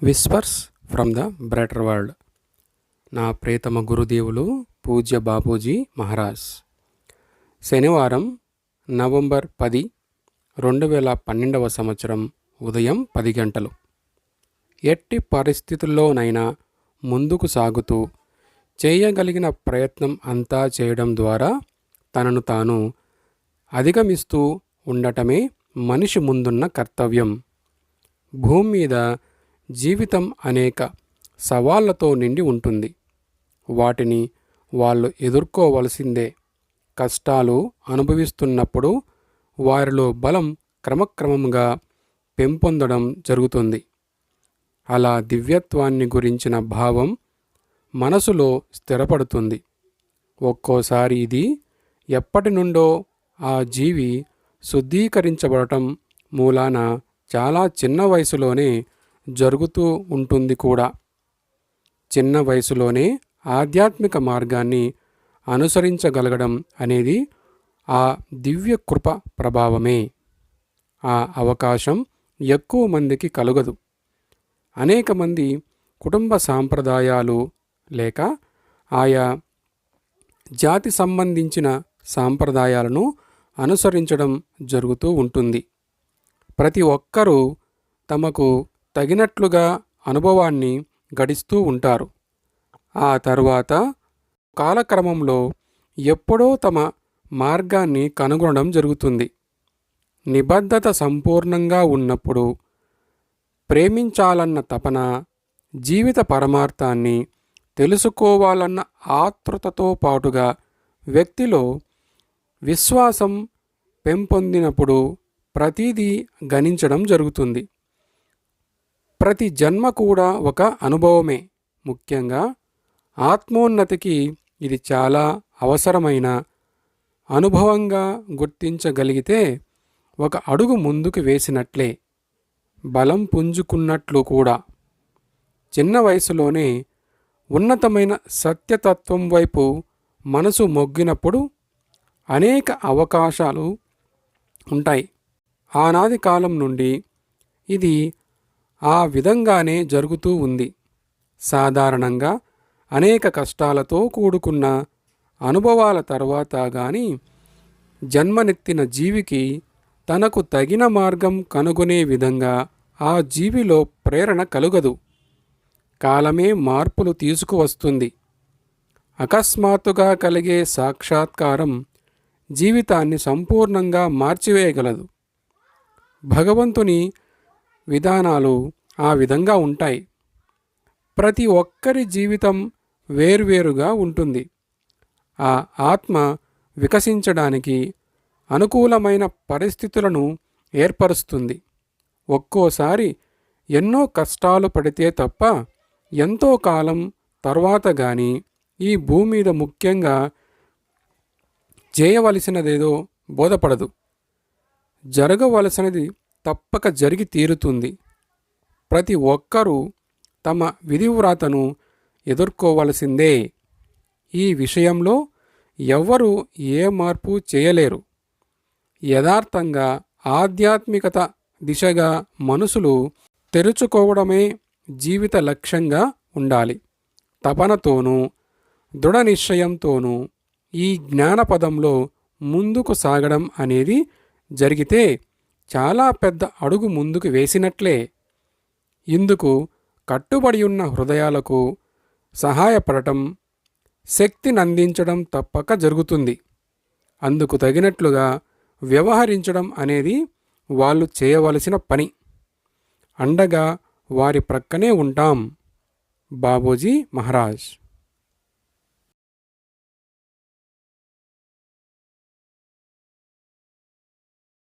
Whispers from the brighter world. నా ప్రియతమ గురుదేవులు పూజ్య బాపూజీ మహారాజ్. శనివారం నవంబర్ 10, 2012 ఉదయం 10 గంటలు. ఎట్టి పరిస్థితుల్లోనైనా ముందుకు సాగుతూ చేయగలిగిన ప్రయత్నం అంతా చేయడం ద్వారా తనను తాను అధిగమిస్తూ ఉండటమే మనిషి ముందున్న కర్తవ్యం. భూమి మీద జీవితం అనేక సవాళ్లతో నిండి ఉంటుంది. వాటిని వాళ్ళు ఎదుర్కోవలసిందే. కష్టాలు అనుభవిస్తున్నప్పుడు వారిలో బలం క్రమక్రమంగా పెంపొందడం జరుగుతుంది. అలా దివ్యత్వాన్ని గురించిన భావం మనసులో స్థిరపడుతుంది. ఒక్కోసారి ఇది ఎప్పటి నుండో ఆ జీవి శుద్ధీకరించబడటం మూలాన చాలా చిన్న వయసులోనే జరుగుతూ ఉంటుంది కూడా. చిన్న వయసులోనే ఆధ్యాత్మిక మార్గాన్ని అనుసరించగలగడం అనేది ఆ దివ్య కృప ప్రభావమే. ఆ అవకాశం ఎక్కువ మందికి కలుగదు. అనేక మంది కుటుంబ సాంప్రదాయాలు లేక ఆయా జాతి సంబంధించిన సాంప్రదాయాలను అనుసరించడం జరుగుతూ ఉంటుంది. ప్రతి ఒక్కరూ తమకు తగినట్లుగా అనుభవాన్ని గడిస్తూ ఉంటారు. ఆ తరువాత కాలక్రమంలో ఎప్పుడో తమ మార్గాన్ని కనుగొనడం జరుగుతుంది. నిబద్ధత సంపూర్ణంగా ఉన్నప్పుడు ప్రేమించాలన్న తపన, జీవిత పరమార్థాన్ని తెలుసుకోవాలన్న ఆతృతతో పాటుగా వ్యక్తిలో విశ్వాసం పెంపొందినప్పుడు ప్రతిదీ గణించడం జరుగుతుంది. ప్రతి జన్మ కూడా ఒక అనుభవమే. ముఖ్యంగా ఆత్మోన్నతికి ఇది చాలా అవసరమైన అనుభవంగా గుర్తించగలిగితే ఒక అడుగు ముందుకు వేసినట్లే, బలం పుంజుకున్నట్లు కూడా. చిన్న వయసులోనే ఉన్నతమైన సత్యతత్వం వైపు మనసు మొగ్గినప్పుడు అనేక అవకాశాలు ఉంటాయి. ఆనాది కాలం నుండి ఇది ఆ విధంగానే జరుగుతూ ఉంది. సాధారణంగా అనేక కష్టాలతో కూడుకున్న అనుభవాల తర్వాత గాని జన్మనెత్తిన జీవికి తనకు తగిన మార్గం కనుగొనే విధంగా ఆ జీవిలో ప్రేరణ కలుగదు. కాలమే మార్పులు తీసుకువస్తుంది. అకస్మాత్తుగా కలిగే సాక్షాత్కారం జీవితాన్ని సంపూర్ణంగా మార్చివేయగలదు. భగవంతుని విధానాలు ఆ విధంగా ఉంటాయి. ప్రతి ఒక్కరి జీవితం వేర్వేరుగా ఉంటుంది. ఆ ఆత్మ వికసించడానికి అనుకూలమైన పరిస్థితులను ఏర్పరుస్తుంది. ఒక్కోసారి ఎన్నో కష్టాలు పడితే తప్ప ఎంతో కాలం తర్వాత గాని ఈ భూమి మీద ముఖ్యంగా చేయవలసినదేదో బోధపడదు. జరగవలసినది తప్పక జరిగి తీరుతుంది. ప్రతి ఒక్కరూ తమ విధివ్రాతను ఎదుర్కోవలసిందే. ఈ విషయంలో ఎవ్వరూ ఏ మార్పు చేయలేరు. యథార్థంగా ఆధ్యాత్మికత దిశగా మనసులు తెరుచుకోవడమే జీవిత లక్ష్యంగా ఉండాలి. తపనతోనూ దృఢ నిశ్చయంతోనూ ఈ జ్ఞానపదంలో ముందుకు సాగడం అనేది జరిగితే చాలా పెద్ద అడుగు ముందుకు వేసినట్లే. ఇందుకు కట్టుబడి ఉన్న హృదయాలకు సహాయపడటం, శక్తినందించడం తప్పక జరుగుతుంది. అందుకు తగినట్లుగా వ్యవహరించడం అనేది వాళ్ళు చేయవలసిన పని. అండగా వారి ప్రక్కనే ఉంటాం. బాపూజీ మహారాజ్.